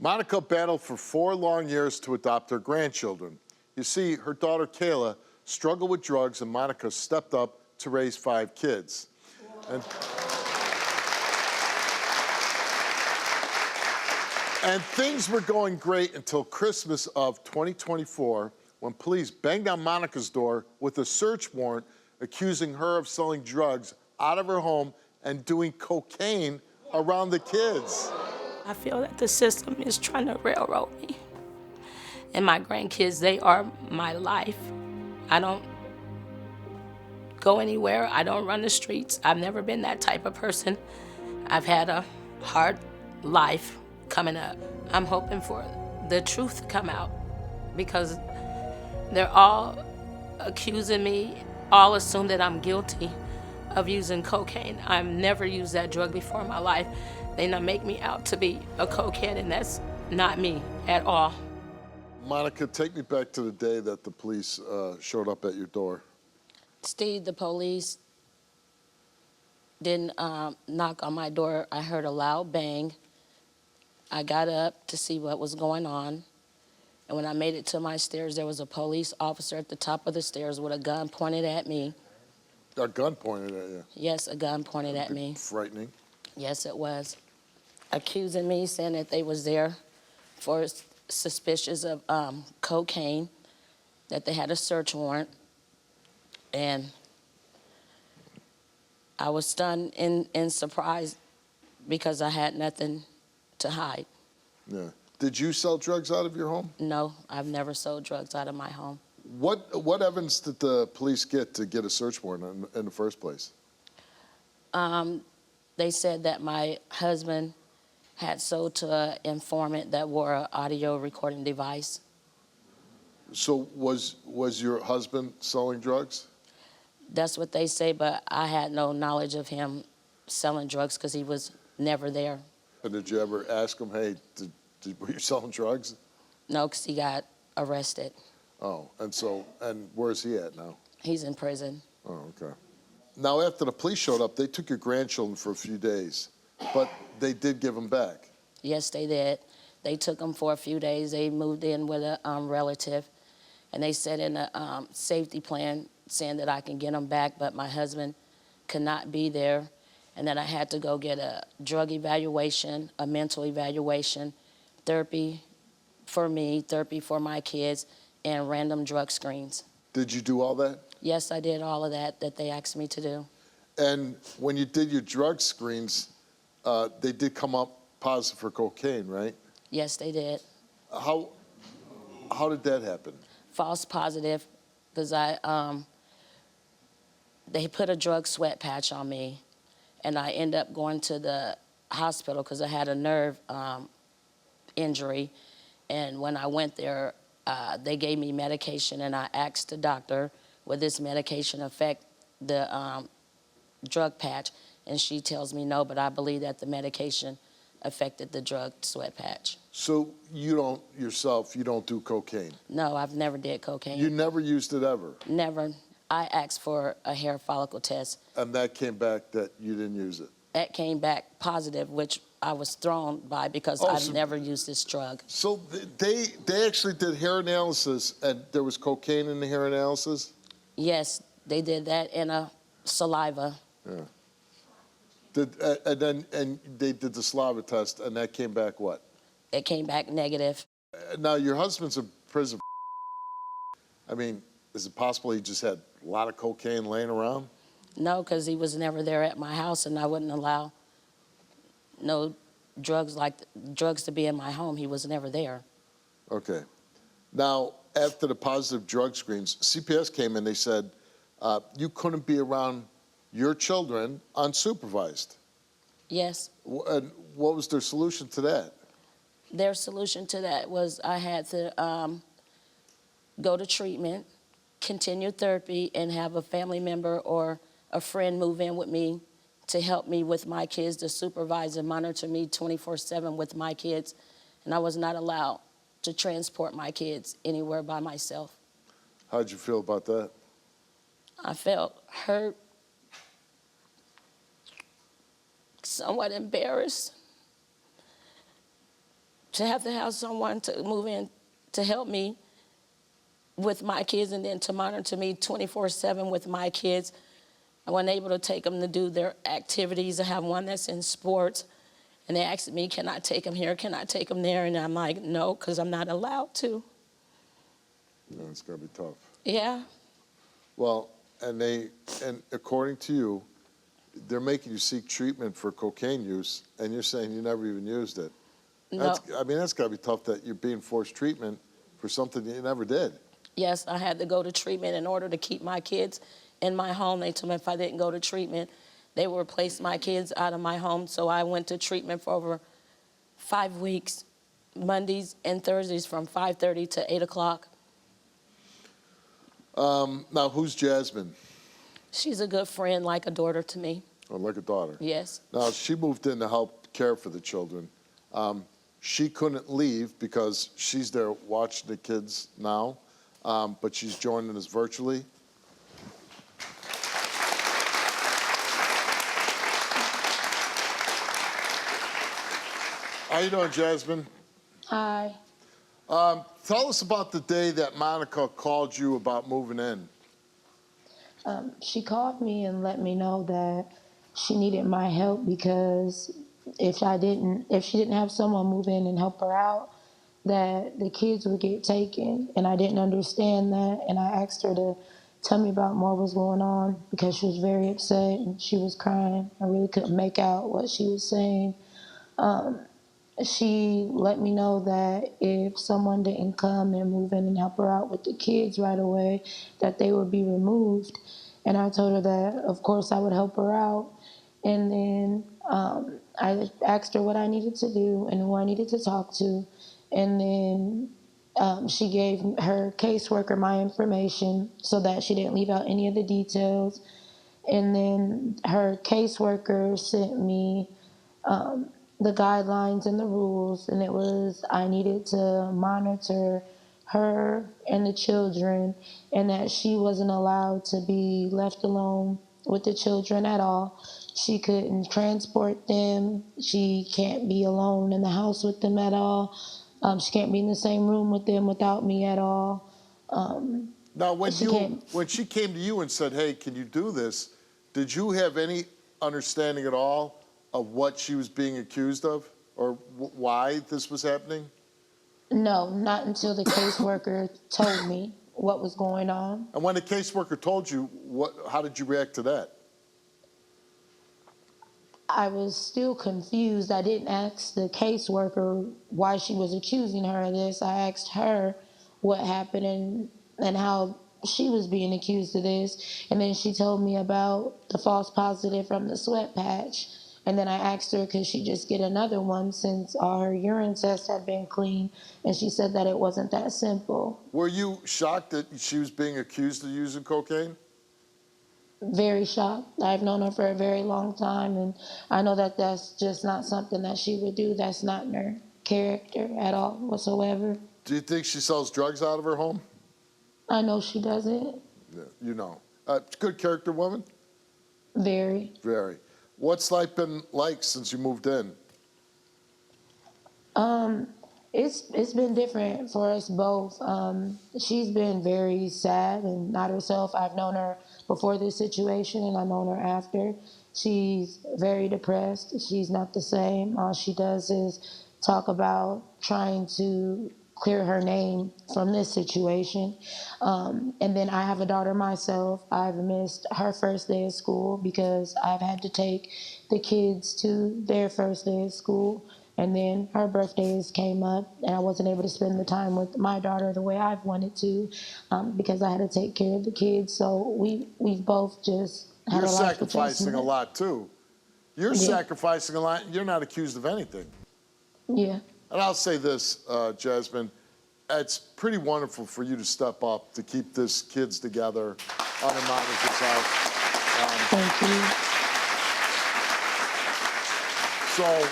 Monica battled for 4 long years to adopt her grandchildren. You see, her daughter Kayla struggled with drugs, and Monica stepped up to raise 5 kids. And things were going great until Christmas of 2024, when police banged on Monica's door with a search warrant accusing her of selling drugs out of her home and doing cocaine around the kids. I feel that the system is trying to railroad me. And my grandkids, they are my life. I don't go anywhere. I don't run the streets. I've never been that type of person. I've had a hard life coming up. I'm hoping for the truth to come out because they're all accusing me, all assume that I'm guilty of using cocaine. I've never used that drug before in my life. They now make me out to be a cokehead, and that's not me at all. Monica, take me back to the day that the police showed up at your door. Steve, the police didn't knock on my door. I heard a loud bang. I got up to see what was going on. And when I made it to my stairs, there was a police officer at the top of the stairs with a gun pointed at me. A gun pointed at you? Yes, a gun pointed at me. Frightening. Yes, it was. Accusing me, saying that they was there for suspicious of cocaine, that they had a search warrant. And I was stunned and surprised because I had nothing to hide. Yeah. Did you sell drugs out of your home? No, I've never sold drugs out of my home. What evidence did the police get to get a search warrant in the first place? They said that my husband had sold to an informant that wore an audio recording device. So was your husband selling drugs? That's what they say, but I had no knowledge of him selling drugs because he was never there. And did you ever ask him, hey, were you selling drugs? No, because he got arrested. Oh, and where's he at now? He's in prison. Oh, okay. Now, after the police showed up, they took your grandchildren for a few days, but they did give them back. Yes, they did. They took them for a few days. They moved in with a relative, and they said in a safety plan saying that I can get them back, but my husband could not be there, and that I had to go get a drug evaluation, a mental evaluation, therapy for me, therapy for my kids, and random drug screens. Did you do all that? Yes, I did all of that they asked me to do. And when you did your drug screens, they did come up positive for cocaine, right? Yes, they did. How did that happen? False positive, because they put a drug sweat patch on me, and I ended up going to the hospital because I had a nerve injury. And when I went there, they gave me medication, and I asked the doctor, would this medication affect the drug patch? And she tells me no, but I believe that the medication affected the drug sweat patch. So you don't do cocaine? No, I've never did cocaine. You never used it ever? Never. I asked for a hair follicle test. And that came back that you didn't use it? That came back positive, which I was thrown by because I've never used this drug. So they actually did hair analysis, and there was cocaine in the hair analysis? Yes, they did that in a saliva. Yeah. And they did the saliva test, and that came back what? It came back negative. Now, your husband's in prison. I mean, is it possible he just had a lot of cocaine laying around? No, because he was never there at my house, and I wouldn't allow no drugs to be in my home. He was never there. Okay. Now, after the positive drug screens, CPS came in, they said you couldn't be around your children unsupervised. Yes. And what was their solution to that? Their solution to that was I had to go to treatment, continue therapy, and have a family member or a friend move in with me to help me with my kids, to supervise and monitor me 24/7 with my kids. And I was not allowed to transport my kids anywhere by myself. How'd you feel about that? I felt hurt, somewhat embarrassed. to have someone to move in to help me with my kids and then to monitor me 24/7 with my kids. I wasn't able to take them to do their activities. I have one that's in sports, and they asked me, can I take them here, can I take them there? And I'm like, no, because I'm not allowed to. Yeah, it's gonna be tough. Yeah. Well, and according to you, they're making you seek treatment for cocaine use, and you're saying you never even used it. No. That's gotta be tough that you're being forced treatment for something you never did. Yes, I had to go to treatment in order to keep my kids in my home. They told me if I didn't go to treatment, they would replace my kids out of my home. So I went to treatment for over 5 weeks, Mondays and Thursdays from 5:30 to 8 o'clock. Now, who's Jasmine? She's a good friend, like a daughter to me. Oh, like a daughter. Yes. Now, she moved in to help care for the children. She couldn't leave because she's there watching the kids now, but she's joining us virtually. How you doing, Jasmine? Hi. Tell us about the day that Monica called you about moving in. She called me and let me know that she needed my help because if she didn't have someone move in and help her out, that the kids would get taken. And I didn't understand that. And I asked her to tell me about more what was going on because she was very upset and she was crying. I really couldn't make out what she was saying. She let me know that if someone didn't come and move in and help her out with the kids right away, that they would be removed. And I told her that, of course, I would help her out. And then I asked her what I needed to do and who I needed to talk to. And then she gave her caseworker my information so that she didn't leave out any of the details. And then her caseworker sent me the guidelines and the rules, and it was I needed to monitor her and the children, and that she wasn't allowed to be left alone with the children at all. She couldn't transport them. She can't be alone in the house with them at all. She can't be in the same room with them without me at all. Now, when She can't. she came to you and said, "Hey, can you do this?" Did you have any understanding at all of what she was being accused of, or why this was happening? No, not until the caseworker told me what was going on. And when the caseworker told you, how did you react to that? I was still confused. I didn't ask the caseworker why she was accusing her of this. I asked her what happened and how she was being accused of this. And then she told me about the false positive from the sweat patch. And then I asked her, could she just get another one since all her urine tests had been clean? And she said that it wasn't that simple. Were you shocked that she was being accused of using cocaine? Very shocked. I've known her for a very long time, and I know that that's just not something that she would do. That's not in her character at all whatsoever. Do you think she sells drugs out of her home? I know she doesn't. Yeah, you know. Good character woman? Very. Very. What's life been like since you moved in? It's been different for us both. She's been very sad and not herself. I've known her before this situation, and I've known her after. She's very depressed. She's not the same. All she does is talk about trying to clear her name from this situation. And then I have a daughter myself. I've missed her first day of school because I've had to take the kids to their first day of school. And then her birthdays came up, and I wasn't able to spend the time with my daughter the way I've wanted to because I had to take care of the kids. So we've both just had You're a life sacrificing a adjustment. lot, too. You're sacrificing a lot. You're not accused of anything. Yeah. And I'll say this, Jasmine, it's pretty wonderful for you to step up to keep this kids together on Monica's house. Thank you. So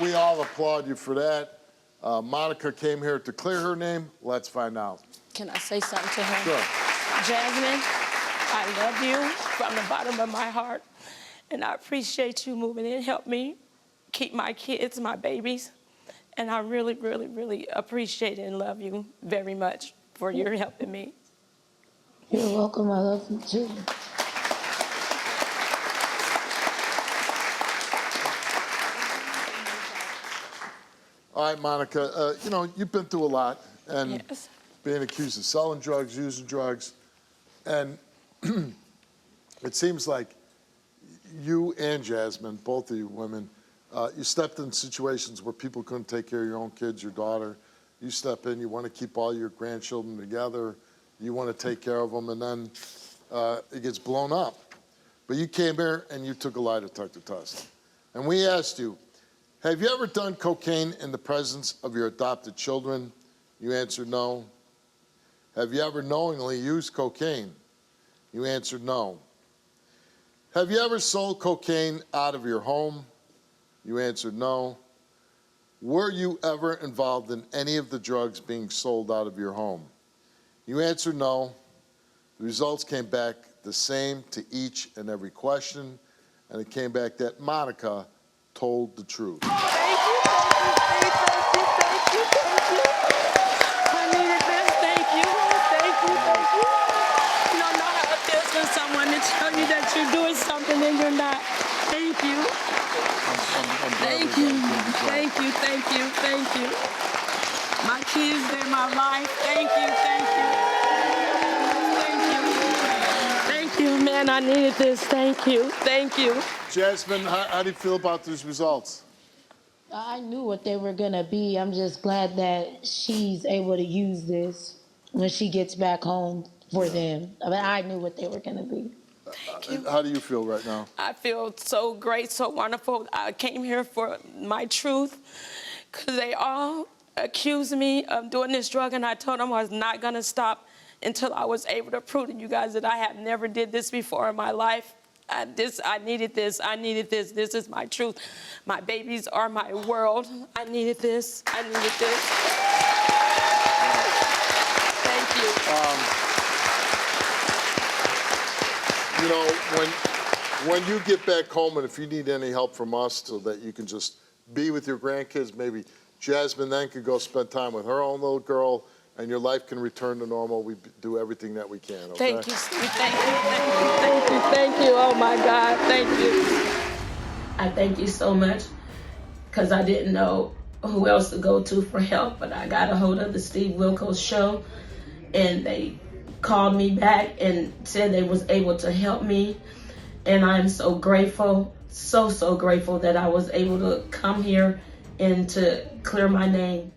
we all applaud you for that. Monica came here to clear her name. Let's find out. Can I say something to her? Sure. Jasmine, I love you from the bottom of my heart, and I appreciate you moving in, help me keep my kids, my babies, And I really, really, really appreciate and love you very much for your helping me. You're welcome. I love you too. All right, Monica, you know, you've been through a lot, and Yes. being accused of selling drugs, using drugs, and it seems like you and Jasmine, both of you women, you stepped in situations where people couldn't take care of your own kids, your daughter. You step in, you want to keep all your grandchildren together, you want to take care of them, and then it gets blown up. But you came here and you took a lie detector test. And we asked you, have you ever done cocaine in the presence of your adopted children? You answered no. Have you ever knowingly used cocaine? You answered no. Have you ever sold cocaine out of your home? You answered no. Were you ever involved in any of the drugs being sold out of your home? You answered no. The results came back the same to each and every question, and it came back that Monica told the truth. Thank you, thank you, thank you, thank you. I needed this. Thank you, thank you, thank you. You don't know how it feels when someone to tell you that you're doing something and you're not. Thank you. Thank you. Thank you, thank you, thank you. My kids, they're my life. Thank you, thank you. Thank you. Thank you, man. I needed this. Thank you, thank you. Jasmine, how do you feel about these results? I knew what they were gonna be. I'm just glad that she's able to use this when she gets back home for them. I mean, I knew what they were gonna be. How do you feel right now? I feel so great, so wonderful. I came here for my truth because they all accused me of doing this drug, and I told them I was not going to stop until I was able to prove to you guys that I have never did this before in my life. I needed this. I needed this. This is my truth. My babies are my world. I needed this. I needed this. Thank you. You know, when you get back home, and if you need any help from us so that you can just be with your grandkids, maybe Jasmine then could go spend time with her own little girl, and your life can return to normal. We do everything that we can, okay? Thank you, Steve. Thank you, thank you, thank you, thank you. Oh, my God, thank you. I thank you so much because I didn't know who else to go to for help, but I got a hold of the Steve Wilkos show, and they called me back and said they was able to help me, and I'm so grateful, so grateful that I was able to come here and to clear my name.